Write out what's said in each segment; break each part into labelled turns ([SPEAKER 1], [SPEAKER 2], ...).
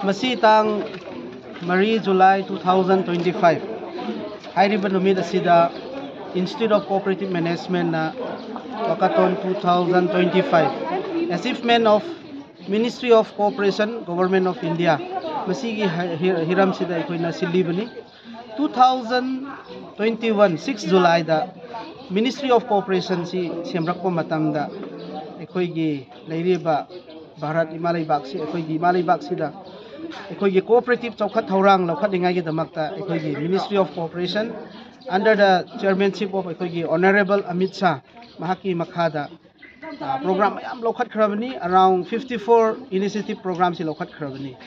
[SPEAKER 1] Masi tang Mari July 2025 hairiba numit asida Institute of Cooperative Management na wakaton 2025 achievement of Ministry of Cooperation Government of India masigi hiram sida akoina silibani 2021 6 July da Ministry of Cooperation si semrakpa matamda akoigi leiriba Bharat Imalai Baksi akoigi Imalai Baksi da akoigi cooperative chawkhat thorang lawkhat dingai gi damakta akoigi Ministry of Cooperation under the chairmanship of akoigi Honorable Amit Shah mahaki makhada program mayam lawkhat khrabani around 54 initiative programs si lawkhat khrabani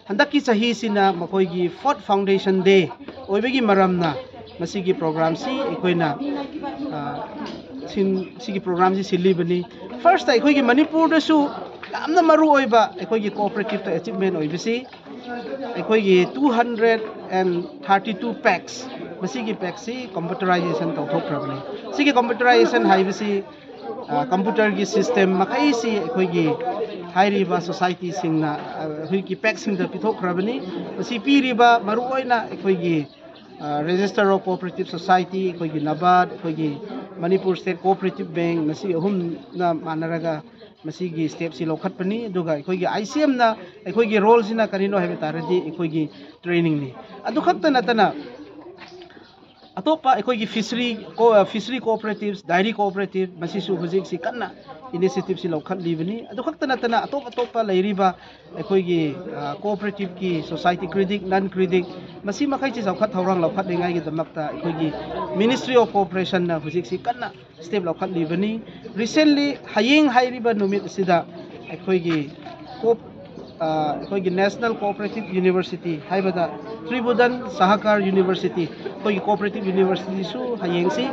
[SPEAKER 1] handaki sahi sina makoigi 4th foundation day oibegi maramna masigi program si akoina sigi program si silibani first akoigi Manipur da su yamna maru oiba akoigi cooperative ta achievement oibisi akoigi 232 packs masigi packs si computerization tawthokrabani sigi computerization haibisi computer gi system makai si akoigi hairiba society singna huiki packs sing da pithokrabani masi piriba maru oina akoigi Register of Cooperative Society akoigi NABARD akoigi Manipur State Cooperative Bank masi ahum na manaraga masigi step si lokhat pani duga akoigi ICM na akoigi role sina kanino haibe taradi akoigi training ni adu khakta natana atopa akoigi fishery cooperatives dairy cooperative masi su hujik si kanna initiative si lokhat libani adu khakta natana atopa leiriba akoigi cooperative ki society credit non credit masi makai chi zawkhat thorang lokhat dengai gi damakta akoigi Ministry of Cooperation na hujik si kanna step lokhat libani recently hayeng hairiba numit sida akoigi akoigi National Cooperative University haibada Tribudan Sahakar University akoigi cooperative university su hayeng si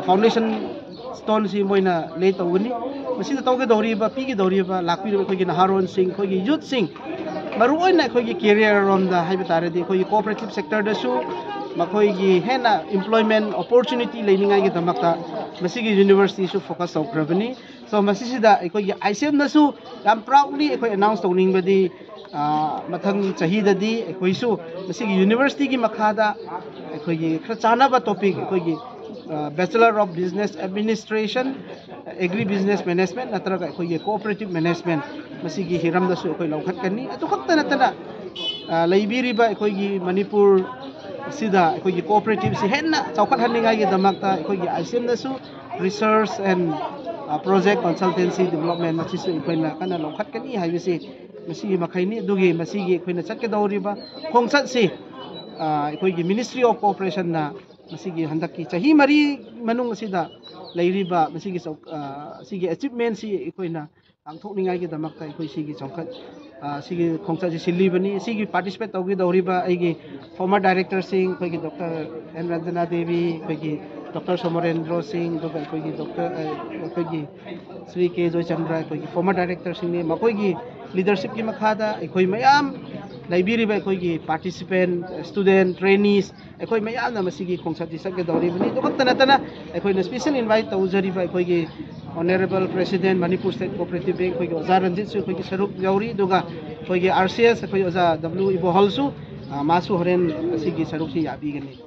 [SPEAKER 1] foundation stone si moina lay tawgani masida tawge doriba pigi doriba lakpi akoigi Naharon Singh akoigi youth Singh maruoy na akoigi career romda haiba taradi akoigi cooperative sector da su makoigi hena employment opportunity leiningai gi damakta masigi university su focus tawkrabani so masisida akoigi ICM na su yam proudly akoi announce tawning badi mathang chahidadi akoi su masigi university gi makhada akoigi khra chanaba topic akoigi Bachelor of Business Administration Agri Business Management natraga akoigi Cooperative Management masigi hiram da su akoi lawkhat kani atu khakta natana laibiriba akoigi Manipur sida akoigi cooperative si henna chawkhat haningai gi damakta akoigi ICM na su research and project consultancy development masisu akoina kana lawkhat kani haibisi masigi makhaini dugi masigi akoina chatke dawriba khongchat si akoigi Ministry of Cooperation na masigi handaki chahi mari manung sida leiriba masigi sigi achievement si akoina angthokningai gi damakta akoi sigi chawkhat sigi khongchat si silibani sigi participate tawgi dawriba aigi former director sing akoigi Dr. N Ranjana Devi akoigi Dr. Somarendra Singh duga akoigi Dr. akoigi Sri K Joy Chandra akoigi former director sing ni makoigi leadership ki makhada akoi mayam laibiriba akoigi participant student trainees akoi mayam na masigi khongchat si sakge dawribani dokta natana akoina special invite tawjariba akoigi Honorable President Manipur State Cooperative Bank akoigi Oza Ranjit su akoigi saruk yauri duga akoigi RCS akoigi Oza W Ibo Halsu masu horen asigi saruk si yabigani